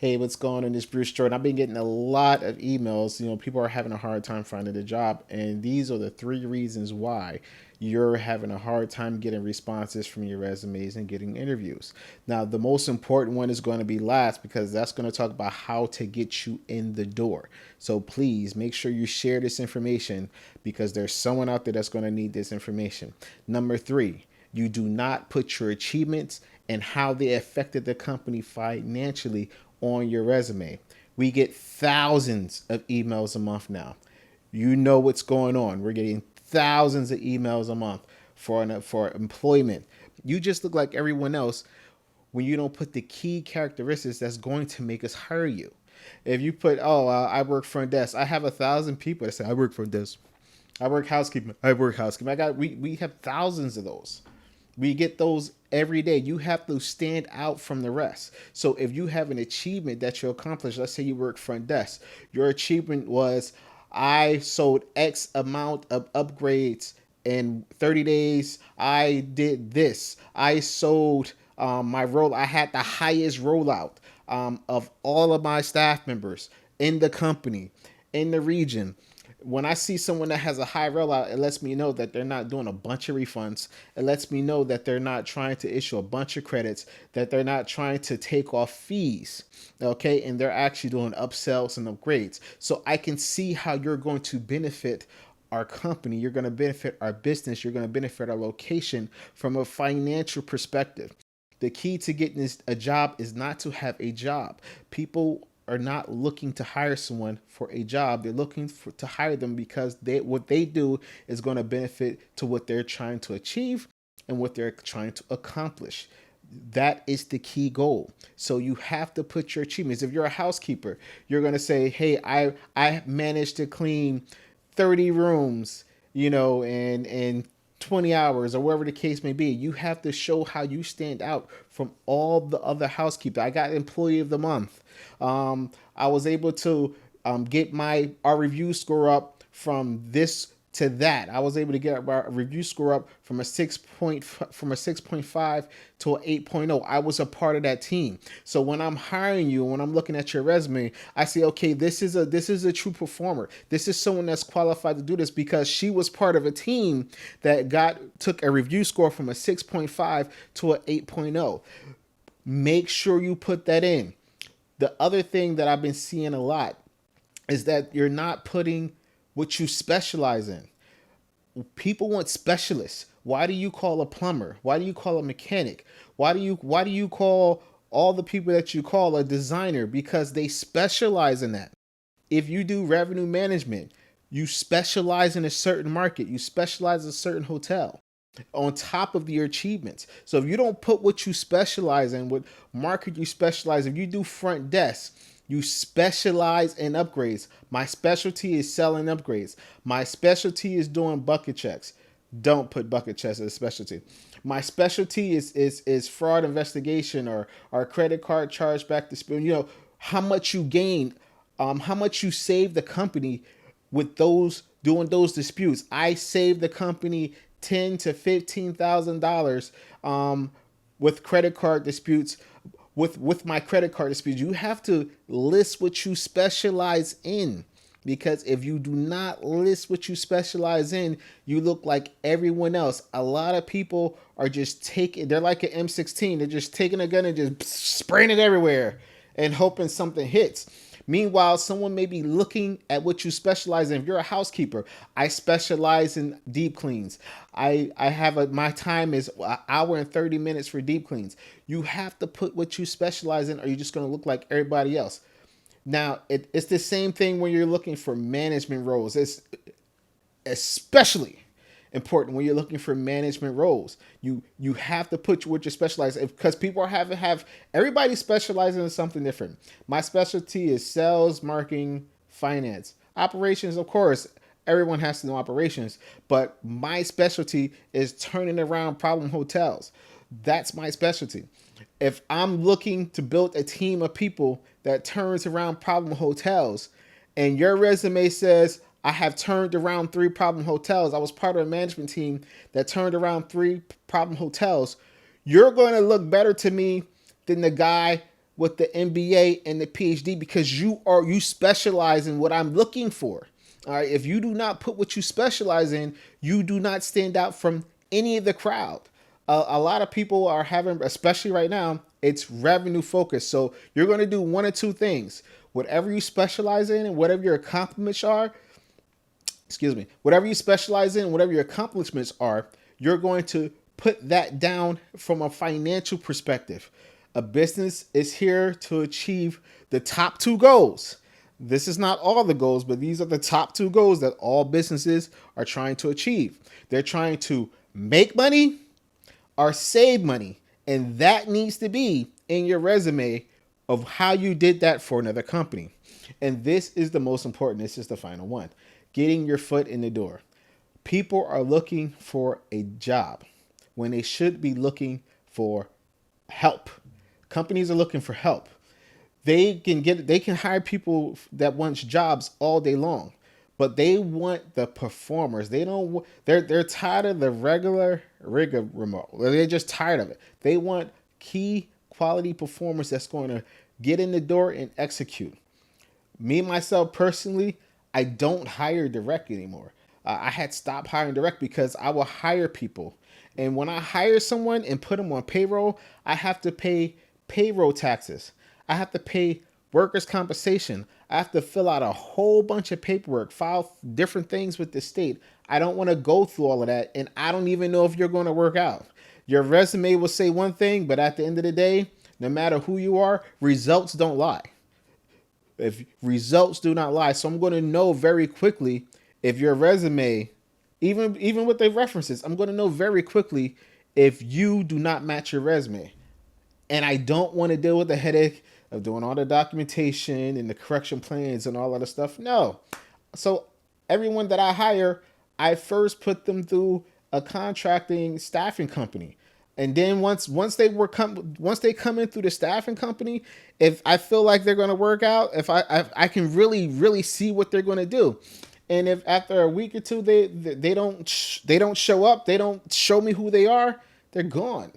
Hey, what's going on? This is Bruce Jordan. I've been getting a lot of emails. People are having a hard time finding a job, and these are the three reasons why you're having a hard time getting responses from your resumes and getting interviews. Now, the most important one is going to be last because that's going to talk about how to get you in the door. So please make sure you share this information because there's someone out there that's going to need this information. Number three, you do not put your achievements and how they affected the company financially on your resume. We get thousands of emails a month now. You know what's going on. We're getting thousands of emails a month for employment. You just look like everyone else when you don't put the key characteristics that's going to make us hire you. If you put, I work front desk, I have 1,000 people that say I work front desk. I work housekeeping. I work housekeeping. We have thousands of those. We get those every day. You have to stand out from the rest. So if you have an achievement that you accomplished, let's say you work front desk, your achievement was I sold X amount of upgrades in 30 days. I did this. I sold my roll. I had the highest rollout of all of my staff members in the company, in the region. When I see someone that has a high rollout, it lets me know that they're not doing a bunch of refunds. It lets me know that they're not trying to issue a bunch of credits, that they're not trying to take off fees. Okay. And they're actually doing upsells and upgrades. So I can see how you're going to benefit our company. You're going to benefit our business. You're going to benefit our location from a financial perspective. The key to getting a job is not to have a job. People are not looking to hire someone for a job. They're looking to hire them because what they do is going to benefit to what they're trying to achieve and what they're trying to accomplish. That is the key goal. So you have to put your achievements. If you're a housekeeper, you're going to say, "Hey, I managed to clean 30 rooms, and 20 hours or whatever the case may be." You have to show how you stand out from all the other housekeepers. I got employee of the month. I was able to get our review score up from this to that. I was able to get our review score up from a 6.5 to an 8.0. I was a part of that team. So when I'm hiring you, when I'm looking at your resume, I say, okay, this is a true performer. This is someone that's qualified to do this because she was part of a team that took a review score from a 6.5 to an 8.0. Make sure you put that in. The other thing that I've been seeing a lot is that you're not putting what you specialize in. People want specialists. Why do you call a plumber? Why do you call a mechanic? Why do you call all the people that you call a designer? Because they specialize in that. If you do revenue management, you specialize in a certain market. You specialize in a certain hotel on top of your achievements. So if you don't put what you specialize in, what market you specialize, if you do front desk, you specialize in upgrades. My specialty is selling upgrades. My specialty is doing bucket checks. Don't put bucket checks as a specialty. My specialty is fraud investigation or credit card chargeback dispute. How much you gain, how much you save the company with those doing those disputes. I saved the company $10,000 to $15,000 with credit card disputes. With my credit card disputes, you have to list what you specialize in, because if you do not list what you specialize in, you look like everyone else. A lot of people are just they're like an M16. They're just taking a gun and just spraying it everywhere and hoping something hits. Meanwhile, someone may be looking at what you specialize in. If you're a housekeeper, I specialize in deep cleans. My time is an hour and 30 minutes for deep cleans. You have to put what you specialize in, or you're just going to look like everybody else. Now, it's the same thing when you're looking for management roles. It's especially important when you're looking for management roles. You have to put what you specialize in, because people have everybody specializing in something different. My specialty is sales, marketing, finance, operations. Of course, everyone has to know operations, but my specialty is turning around problem hotels. That's my specialty. If I'm looking to build a team of people that turns around problem hotels, and your resume says I have turned around 3 problem hotels, I was part of a management team that turned around 3 problem hotels, you're going to look better to me than the guy with the MBA and the PhD because you specialize in what I'm looking for. All right. If you do not put what you specialize in, you do not stand out from any of the crowd. A lot of people are having, especially right now, it's revenue focused. So you're going to do one or two things. Whatever you specialize in and whatever your accomplishments are, whatever you specialize in, whatever your accomplishments are, you're going to put that down from a financial perspective. A business is here to achieve the top two goals. This is not all the goals, but these are the top two goals that all businesses are trying to achieve. They're trying to make money or save money. And that needs to be in your resume of how you did that for another company. And this is the most important. This is the final one. Getting your foot in the door. People are looking for a job when they should be looking for help. Companies are looking for help. They can hire people that want jobs all day long, but they want the performers. They're tired of the regular rigmarole. They're just tired of it. They want key quality performers that's going to get in the door and execute. Me, myself, personally, I don't hire direct anymore. I had stopped hiring direct because I will hire people. And when I hire someone and put them on payroll, I have to pay payroll taxes. I have to pay workers' compensation. I have to fill out a whole bunch of paperwork, file different things with the state. I don't want to go through all of that, and I don't even know if you're going to work out. Your resume will say one thing, but at the end of the day, no matter who you are, results don't lie. If results do not lie, so I'm going to know very quickly if your resume, even with the references, I'm going to know very quickly if you do not match your resume. And I don't want to deal with the headache of doing all the documentation and the correction plans and all that stuff. No. So everyone that I hire, I first put them through a contracting staffing company. And then once they come in through the staffing company, if I feel like they're going to work out, if I can really see what they're going to do. And if after a week or two they don't show up, they don't show me who they are, they're gone.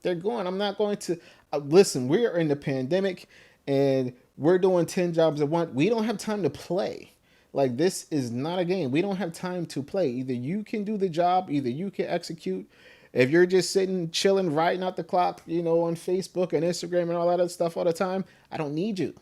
They're gone. I'm not going to listen. We're in the pandemic and we're doing 10 jobs at once. We don't have time to play. Like, this is not a game. We don't have time to play. Either you can do the job, either you can execute. If you're just sitting, chilling, writing out the clock, on Facebook and Instagram and all that other stuff all the time, I don't need you.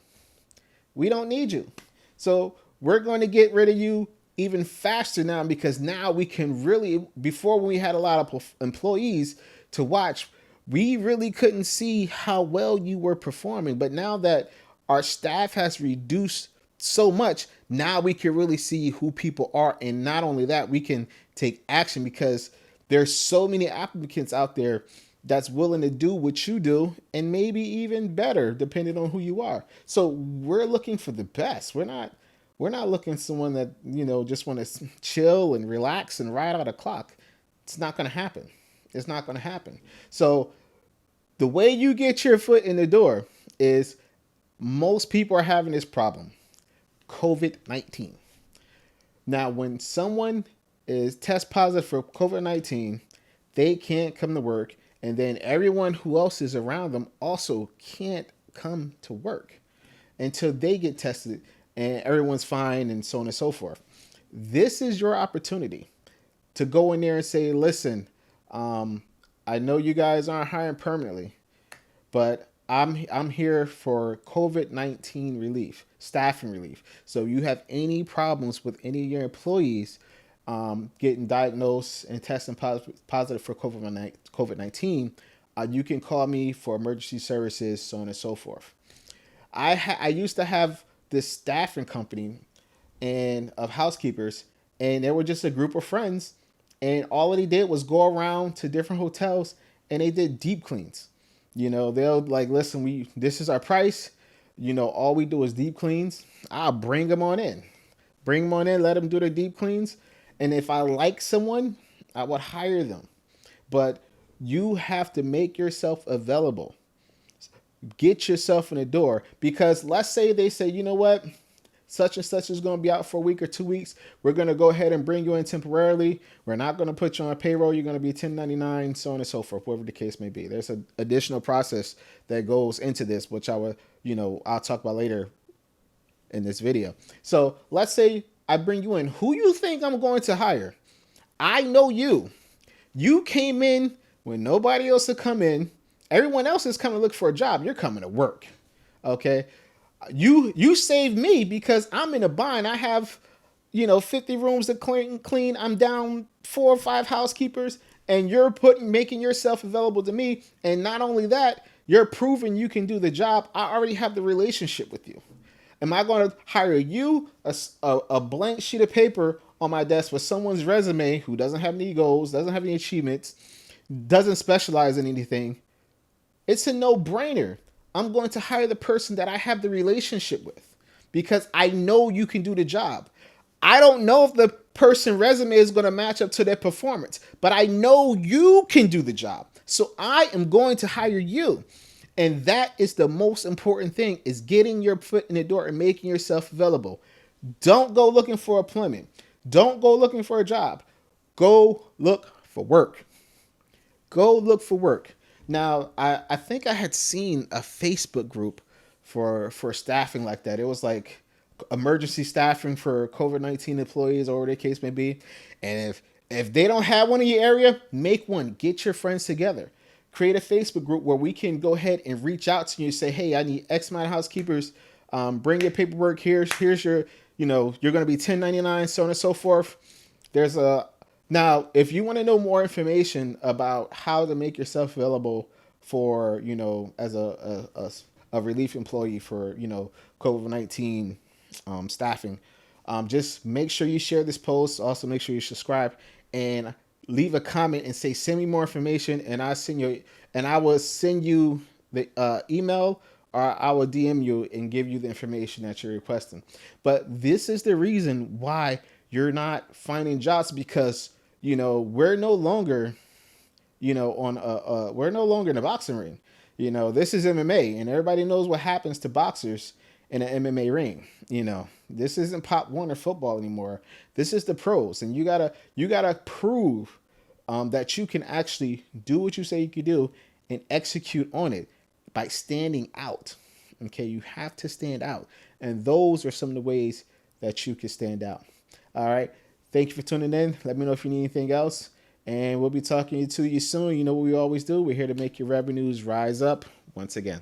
We don't need you. So we're going to get rid of you even faster now, because now we can really, before when we had a lot of employees to watch, we really couldn't see how well you were performing. But now that our staff has reduced so much, now we can really see who people are. And not only that, we can take action because there's so many applicants out there that's willing to do what you do and maybe even better depending on who you are. So we're looking for the best. We're not looking for someone that, just want to chill and relax and ride out a clock. It's not going to happen. It's not going to happen. So the way you get your foot in the door is, most people are having this problem, COVID-19. Now, when someone is test positive for COVID-19, they can't come to work. And then everyone who else is around them also can't come to work until they get tested and everyone's fine and so on and so forth. This is your opportunity to go in there and say, listen, I know you guys aren't hiring permanently, but I'm here for COVID-19 relief, staffing relief. So you have any problems with any of your employees getting diagnosed and testing positive for COVID-19, you can call me for emergency services, so on and so forth. I used to have this staffing company and of housekeepers, and they were just a group of friends, and all they did was go around to different hotels and they did deep cleans. They'll like, listen, this is our price. All we do is deep cleans. I'll bring them on in, let them do their deep cleans. And if I like someone, I would hire them. But you have to make yourself available. Get yourself in the door, because let's say they say, you know what? such and such is going to be out for a week or 2 weeks. We're going to go ahead and bring you in temporarily. We're not going to put you on a payroll. You're going to be 1099, so on and so forth, whatever the case may be. There's an additional process that goes into this, which I'll talk about later in this video. So let's say I bring you in. Who you think I'm going to hire? I know you. You came in when nobody else had come in. Everyone else is coming to look for a job. You're coming to work. Okay. You saved me because I'm in a bind. I have, 50 rooms to clean. I'm down 4 or 5 housekeepers, and you're making yourself available to me. And not only that, you're proving you can do the job. I already have the relationship with you. Am I going to hire you, a blank sheet of paper on my desk with someone's resume who doesn't have any goals, doesn't have any achievements, doesn't specialize in anything? It's a no-brainer. I'm going to hire the person that I have the relationship with because I know you can do the job. I don't know if the person's resume is going to match up to their performance, but I know you can do the job. So I am going to hire you. And that is the most important thing, is getting your foot in the door and making yourself available. Don't go looking for employment. Don't go looking for a job. Go look for work. Go look for work. Now, I think I had seen a Facebook group for staffing like that. It was like emergency staffing for COVID-19 employees or whatever the case may be. And if they don't have one in your area, make one. Get your friends together. Create a Facebook group where we can go ahead and reach out to you and say, hey, I need X amount of housekeepers. Bring your paperwork. Here's your, you're going to be 1099, so on and so forth. Now, if you want to know more information about how to make yourself available for, as a relief employee for, COVID-19 staffing, just make sure you share this post. Also, make sure you subscribe and leave a comment and say, send me more information, and I will send you the email, or I will DM you and give you the information that you're requesting. But this is the reason why you're not finding jobs, because we're no longer we're no longer in a boxing ring. This is MMA, and everybody knows what happens to boxers in an MMA ring. This isn't Pop Warner football anymore. This is the pros, and you gotta prove that you can actually do what you say you can do and execute on it by standing out. Okay, you have to stand out, and those are some of the ways that you can stand out. All right, thank you for tuning in. Let me know if you need anything else, and we'll be talking to you soon. You know what we always do. We're here to make your revenues rise up once again.